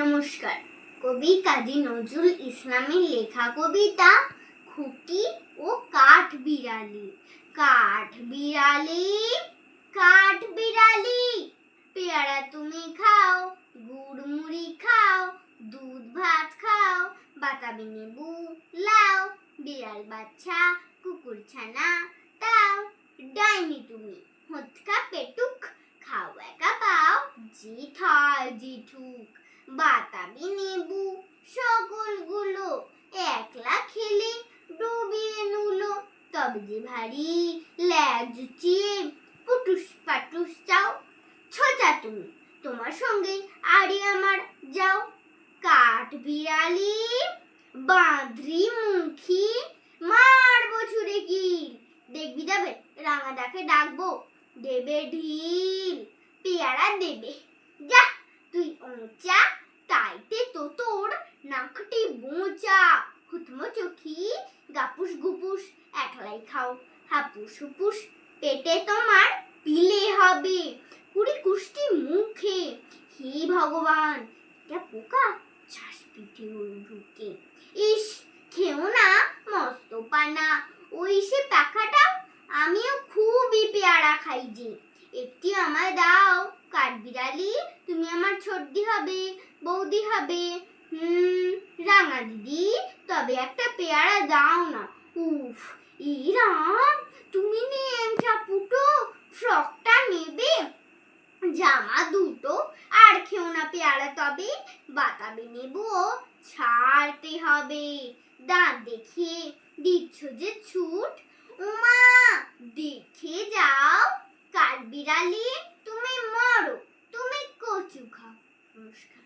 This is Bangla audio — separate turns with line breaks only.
নমস্কার। কবি কাজী নজরুল ইসলামের লেখা কবিতা খুঁটি ও কাঠবিড়ালি। কাঠবিড়ালি, কাঠবিড়ালি, পেয়ারা তুমি খাও, গুড় মুড়ি খাও, দুধ ভাত খাও, বাতাবি লেবু লাও, বিড়াল বাচ্চা কুকুর ছানা তাও, ডাইনি তুমি হোঁচকা পেটুক, খাও একা পাও জিত হয় জিঠুক, বাতাবি লেবু সকলগুলো একলা খেলে ডুবিয়ে নুলো, তবে যে ভারী ল্যাজ উঁচিয়ে পুটুস পাটুস চাও, ছোচা তুমি তোমার সঙ্গে আরে আমার যাও। কাঠবিড়ালি, বাঁদরি মুখী, মারবো ছুড়ে কিল, দেখবি যাবে রাঙা ডাকে ডাকবো, দেবে ঢিল, পেয়ারা দেবে যা তুই ওচা, তাইতে তো তোর নাকটি বোঁচা, হুতমো চোখি গাপুস গুপুস, একলাই খাও হাপুস হুপুস, পেটে তোমার পিলে হবে কুড়ি কুষ্টি মুখে, হে ভগবান এটা পোকা শ্বাস পিঠে ঢুকে, ইস খেও না মস্ত পানা, ওই সে পাখাটা আমিও খুবই পেয়ারা খাই যে, একটি আমায় দাও কাঠবিড়ালি, তুমি আমার ছোটদি হবে বৌদি হবে, রাঙা দিদি তবে একটা পেয়ারা দাও না, উফ এই রাম তুমি নেমটা পুটো, ফ্রকটা নেবে জামা দুটো, আর খেও না পেয়ারা তবে, বাতাবি লেবুও ছাড়তে হবে, দাঁত দেখিয়ে দিচ্ছ যে ছুট, ওমা দেখে যাও কাঠবিড়ালি তুমি মরো, তুমি কচু খাও। নমস্কার।